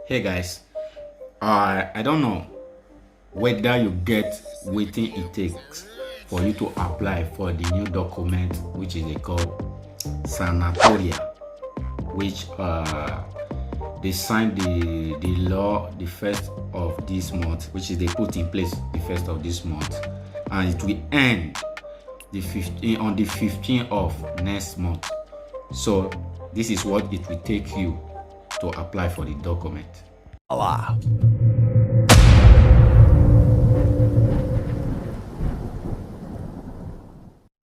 Hey guys, I don't know whether you get waiting it takes for you to apply for the new document which is called sanatoria, which they signed the law the first of this month, which is they put in place the first of this month, and it will end on the 15th of next month. So this is what it will take you to apply for the document. Allah.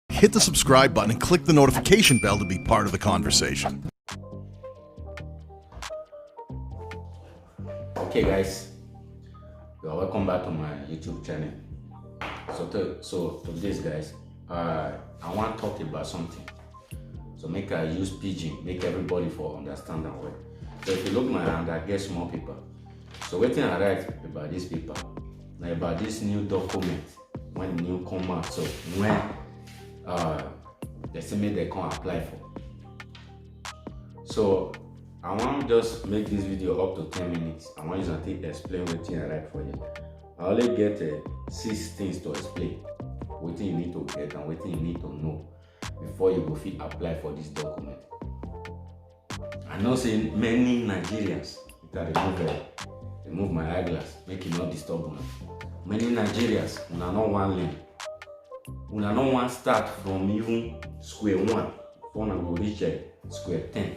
Hit the subscribe button and click the notification bell to be part of the conversation. Okay guys, welcome back to my YouTube channel. So today's guys, I want to talk about something. So make I use pidgin, make everybody for understand that way. So if you look my hand, I get small paper. So what I write about this paper, now about this new document when new come out. So when they say me they can apply for. So I want to just make this video up to 10 minutes. I want you to explain what I write for you. I only get 6 things to explain. What you need to get and what you need to know before you go fit apply for this document. I know say many Nigerians that remove my eyeglass, make it not disturb una. Many Nigerians una no want learn. Una no want start from even square 1 before una go reach square 10.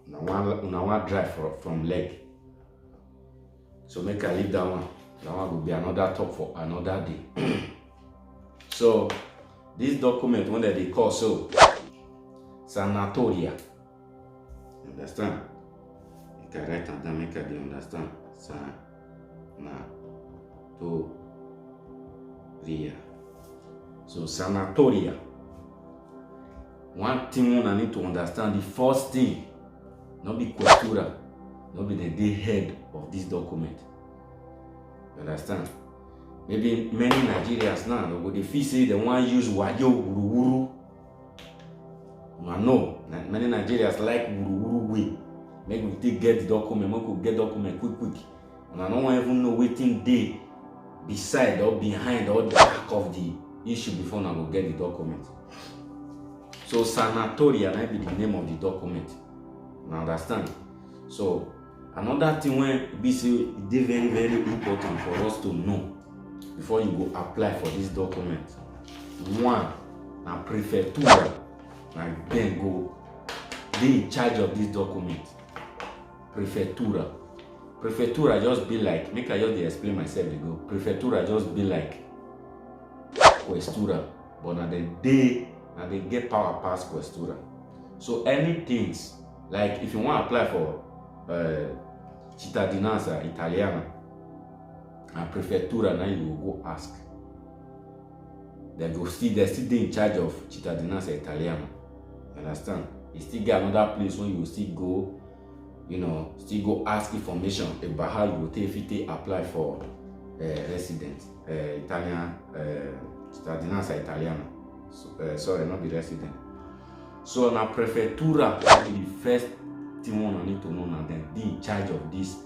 Una want drive from leg. So make I leave that one. That one will be another talk for another day. So this document when they call so sanatoria. Understand? You can write and then make it understand. Sanatoria. So sanatoria. One thing I need to understand, the first thing, not be questura, not be the day head of this document. You understand? Maybe many Nigerians now, they feel say they want to use wayo wuru. No, many Nigerians like wuru way. Make we take get the document, make we get document quick. And I don't even know waiting day beside or behind or the back of the issue before I go get the document. So sanatoria might be the name of the document. You understand? So another thing when we say it is very, very important for us to know before you go apply for this document. One, na prefectura, like then go be in charge of this document. Prefectura. Prefectura just be like, make I just explain myself to go. Prefectura just be like questura, but now they get power past questura. So any things like if you want to apply for cittadinanza italiana and prefectura, now you will go ask. They're still in charge of cittadinanza italiana. You understand? You still get another place when you still go, still go ask information about how you will take if you apply for resident Italian cittadinanza italiana. Sorry, not the resident. So now prefectura will be the first thing one I need to know, and then be in charge of this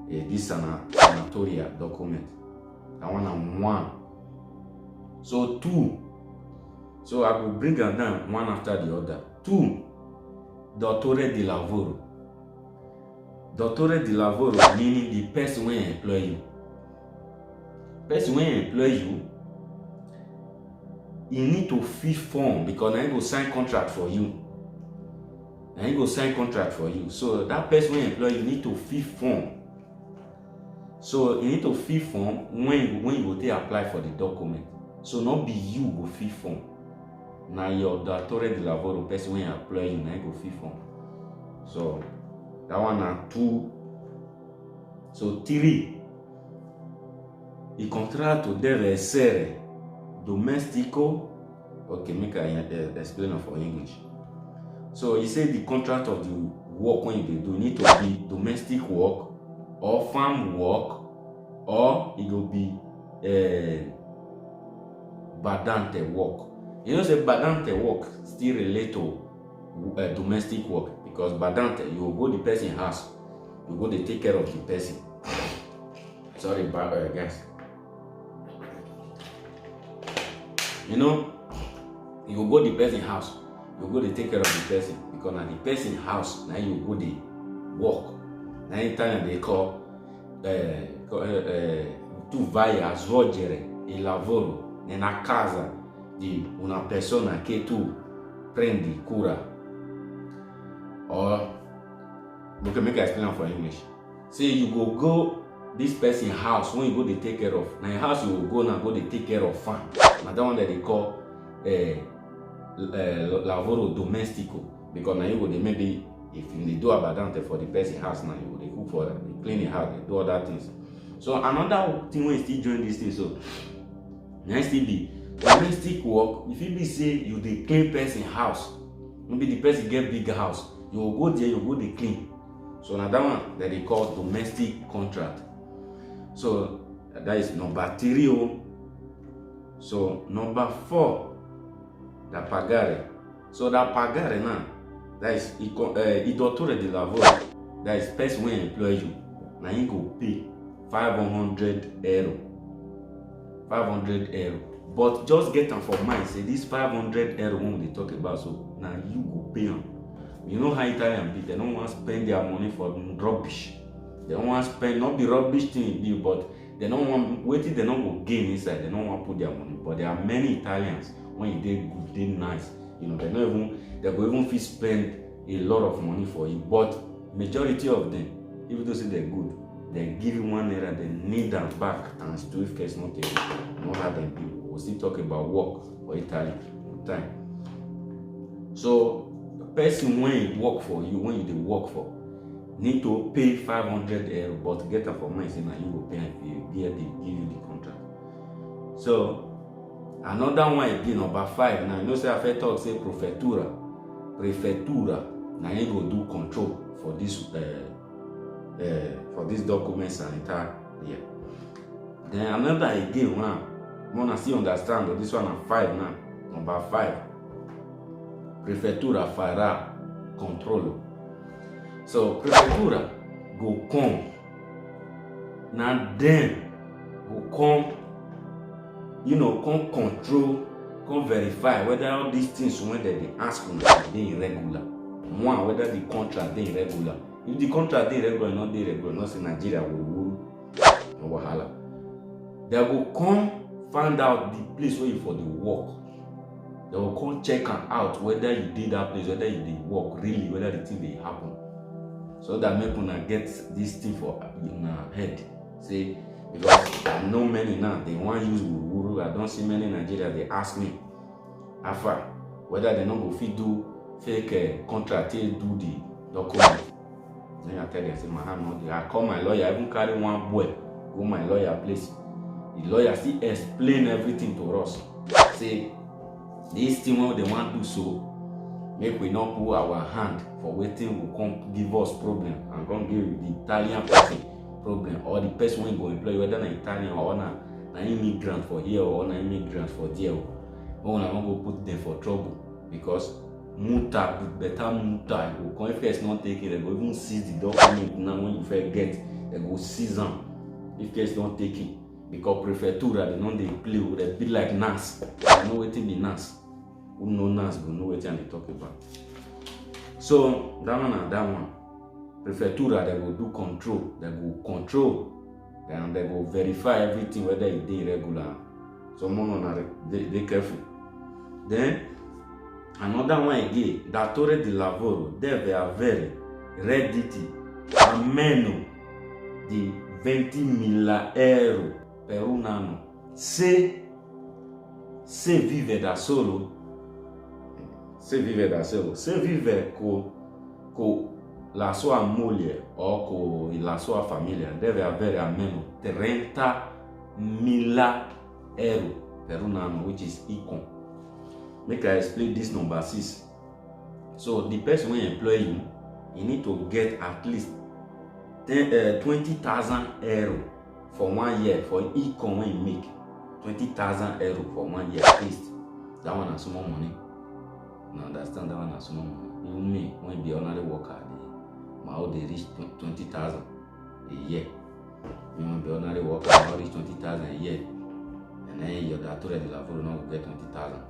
this sanatoria document. That one. So 2. So I will bring them down one after the other. 2. Dottore di lavoro. Dottore di lavoro meaning the person will employ you. Person will employ you. You need to fill form because I go sign contract for you. So that person will employ you need to fill form. So you need to fill form when you go to apply for the document. So not be you go fill form. Now your datore di lavoro person when you apply you now go fill form. So that one are 2. So 3. Il contratto deve essere domestico. Okay, make I explain it for English. So you say the contract of the work when you do need to be domestic work or farm work, or it will be badante work. You know, say badante work still relate to domestic work because badante you will go the person house, you go dey take care of the person. Sorry, guys. You know, you go the person house, you go dey take care of the person, because na the person house na you go dey work. Na Italian they call tu vai a svolgere il lavoro nella casa di una persona che tu prendi cura. Or okay, make I explain for English. Say you go this person house when you go dey take care of. Na your house you go now go dey take care of farm. Na that one that they call lavoro domestico, because now you go dey maybe if you dey do abadante for the person house now, you go dey cook for them, dey clean the house, dey do other things. So another thing when you still join this thing, so next still be domestic work. If it be say you dey clean person house, maybe the person get big house, you will go there, you go dey clean. So now that one that they call domestic contract. So that is number 3. So number 4, da pagare. So da pagare now, that is il dottore di lavoro, that is person when employ you. Now you go pay 500 euro. 500 euro. But just get them for mind, say this 500 euro when they talk about, so now you go pay them. You know how Italian people, they don't want to spend their money for rubbish. They don't want to spend, not the rubbish thing, but they don't want, waiting, they don't go gain inside, they don't want to put their money. But there are many Italians, when you did good, they nice, you know, they go even fit spend a lot of money for you. But majority of them, even though say they're good, they give you 1 naira, they need them back, and still if case not taken, not have them people. We'll still talk about work for Italian time. So the person when he work for you, when you dey work for, need to pay 500 euro, but get them for mind, say now you will pay if you give you the contract. So another one again, number 5. Now you know say I first talk say prefettura. Now you go do control for this documents and entire year. Then another again one, wanna see understand that this one is 5 now. Number 5. Prefettura farà controllo. So prefettura go come. Now them go come, you know, come control, come verify whether all these things when they ask you they irregular. One, whether the contract they irregular. If the contract they irregular, not they irregular, not say Nigeria will rule no wahala. They will come find out the place where you for the work. They will come check out whether you did that place, whether you did work really, whether the thing they happen. So that make una get this thing for in head. Say, because I know many now, they want to use wuru. I don't see many in Nigeria, they ask me after whether they not go fit do fake contract till do the document. Then I tell them, say my hand not there. I call my lawyer, I even carry one boy, go my lawyer place. The lawyer still explain everything to us. Say this thing what they want to do, so make we not put our hand for waiting will come give us problem and come give the Italian person problem, or the person when go employ, whether an Italian or an immigrant for here or an immigrant for there. When I want go put them for trouble, because muta, better muta, you go if case not take it, they go even seize the document. Now when you first get, they go seize them if case not take it. Because prefettura, they know they play, they be like NAS. They know what be NAS. Who know NAS go know what they talk about. So that one and that one. Prefettura, they go do control. They go control. And they go verify everything whether it is irregular. So they careful. Then another one again, datore di lavoro deve avere redditi almeno di 20.000 euro per un anno se vive da solo, se vive con la sua moglie o con la sua famiglia, deve avere almeno 30.000 euro per un anno, which is equal. Make I explain this number 6. So the person who employ you, you need to get at least 20,000 euro for 1 year for income when you make 20,000 euro for 1 year at least. That one is small money. You understand? That one is small money. Even me, when be ordinary worker, my own they reach 20,000 a year. You know, the ordinary worker now reach 20,000 a year, and then your dature de lavoro now get 20,000.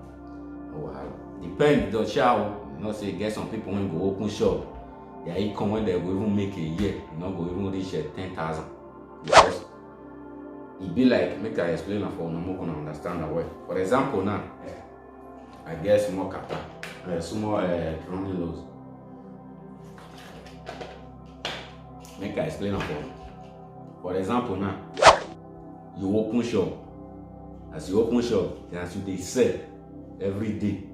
Oh wow. Depend the show. You know, say get some people when go open shop. Their income when they go even make a year, you know, go even reach 10,000. Because it be like, make I explain it for no more gonna understand that way. For example, now I get small kata, small running loads. Make I explain it for you. For example, now you open shop. As you open shop, then as you they sell every day,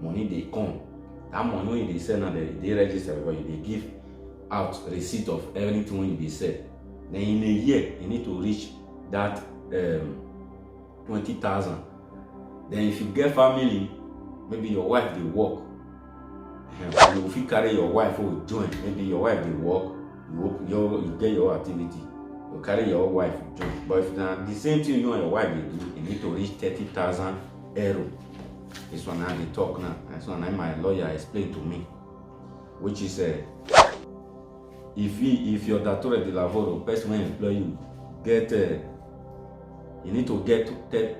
money they come. That money when they sell now, they register because they give out receipt of everything when they sell. Then in a year, you need to reach that 20,000. Then if you get family, maybe your wife they work. If you carry your wife or join, maybe your wife they work, you get your activity. You carry your wife join. But if the same thing you and your wife they do, you need to reach 30,000 euro. This one I they talk now. This one my lawyer explained to me, which is if your datore de lavoro person when employ you get you need to get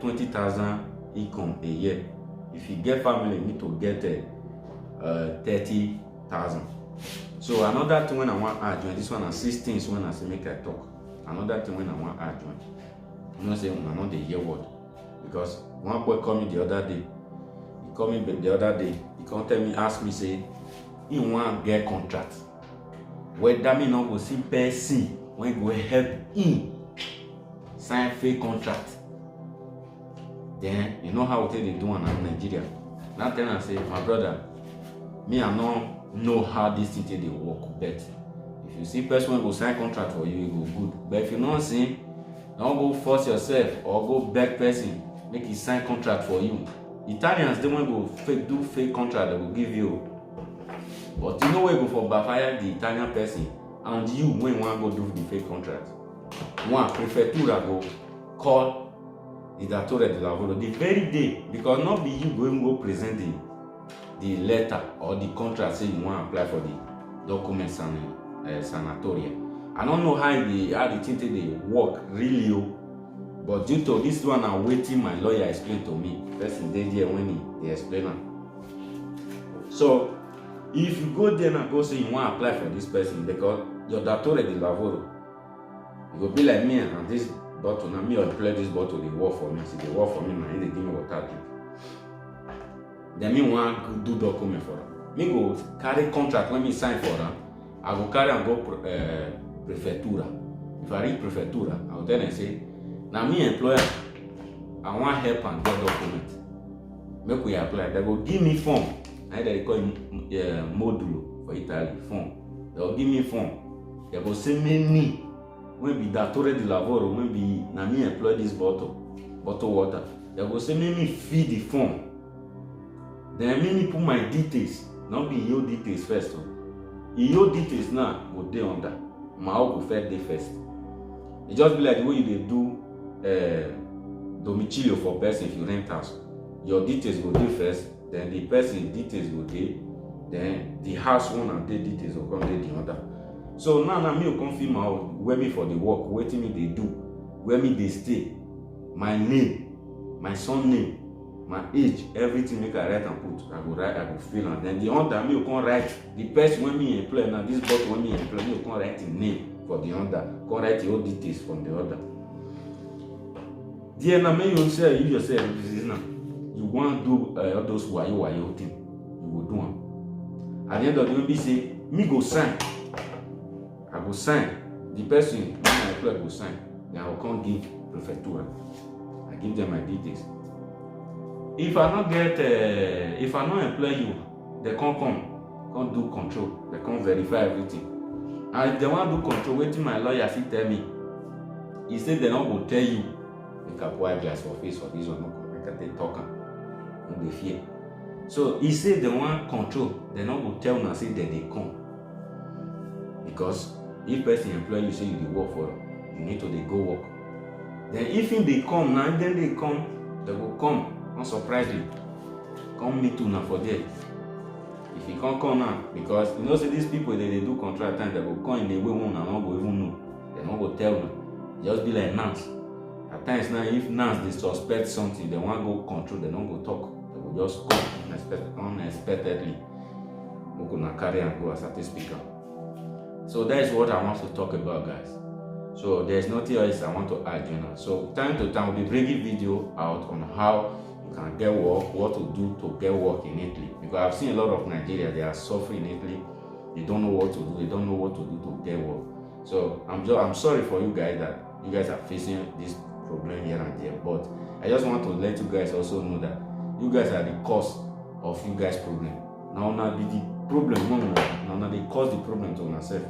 20,000 income a year. If you get family, you need to get 30,000. So another thing when I want to add join, this one are 6 things when I say make I talk. Another thing when I want to add join, you know say I not the hear word, because one boy called me the other day. He called me the other day. He come tell me, ask me say he want get contract. Whether me not go see person when go help him sign fake contract. Then you know how they do in Nigeria. Now tell I say, my brother, me I don't know how this thing they work, but if you see person when go sign contract for you, it go good. But if you not see, don't go force yourself or go beg person make he sign contract for you. Italians they want go do fake contract, they will give you. But you know where go for backfire the Italian person and you when you want go do the fake contract. One prefectura go call the datore de lavoro the very day, because not be you going go present the letter or the contract say you want to apply for the documents and sanatoria. I don't know how the thing they work really, but due to this one I'm waiting my lawyer explain to me. Person day there when he explain it. So if you go there and go say you want to apply for this person because your datore de lavoro, you go be like me and this bottle. Now me or employ this bottle, they work for me. See, they work for me now, they give me water drink. Then me want to do document for them. Me go carry contract when me sign for them. I go carry and go prefectura. If I reach prefectura, I will tell them say, now me employer, I want help and get document. Make we apply. They go give me form. I they call it modulo for Italy form. They will give me form. They go say me. When be datore de lavoro, when be na me employ this bottle water. They go say me fill the form. Then me put my details, not be your details first. Your details now go dey under. My go first dey first. It just be like the way you dey do domicilio for person if you rent house. Your details go dey first, then the person details go dey, then the house owner dey details go come dey the other. So now me will confirm out where me for the work, waiting me they do, where me they stay, my name, my son name, my age, everything make I write and put. I go fill and then the under me will come write the person when me employ now this bottle when me employ me will come write the name for the under, come write the all details from the other. Then now me you say you yourself this is now. You want to do all those wayo thing, you go do them. At the end of the day, we say me go sign. I go sign. The person when I employ go sign. Then I will come give prefectura. I give them my details. If I not employ you, they come do control. They come verify everything. And if they want to do control, waiting my lawyer he tell me. He said they not go tell you. Make a white glass for face for this one. Make they talk and they fear. So he said they want control. They not go tell and say that they come. Because if person employ you say you dey work for them, you need to they go work. Then if they come now, then they will come unsurprisingly. Come meet you now for there. If you can't come now, because you know, see these people they do contract time, they go come in the way one and not go even know. They not go tell them. Just be like Nance. At times now, if Nance they suspect something, they want to go control, they don't go talk. They will just come unexpectedly. We gonna carry and go as a speaker. So that is what I want to talk about, guys. So there's nothing else I want to add, you know. So time to time we'll be bringing video out on how you can get work, what to do to get work in Italy. Because I've seen a lot of Nigeria, they are suffering in Italy. They don't know what to do. They don't know what to do to get work. So I'm sorry for you guys that you guys are facing this problem here and there. But I just want to let you guys also know that you guys are the cause of you guys' problem. Now be the problem. Now they cause the problem to yourself.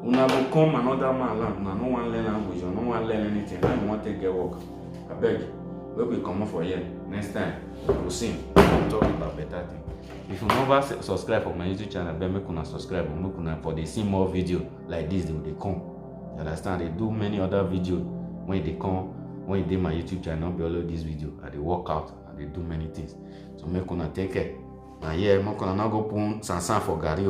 Una go come another man land, una no one learn language, or no one learn anything, now you want to get work. I beg, we will come up for here. Next time, we'll sing. We'll talk about better thing. If you never subscribe for my YouTube channel, then make una subscribe, make una for they see more video like this, they come. You understand? They do many other videos when they come, when they my YouTube channel, be all of this video, and they work out and they do many things. So make una take care. Now here, make una not go put sansan for Gary.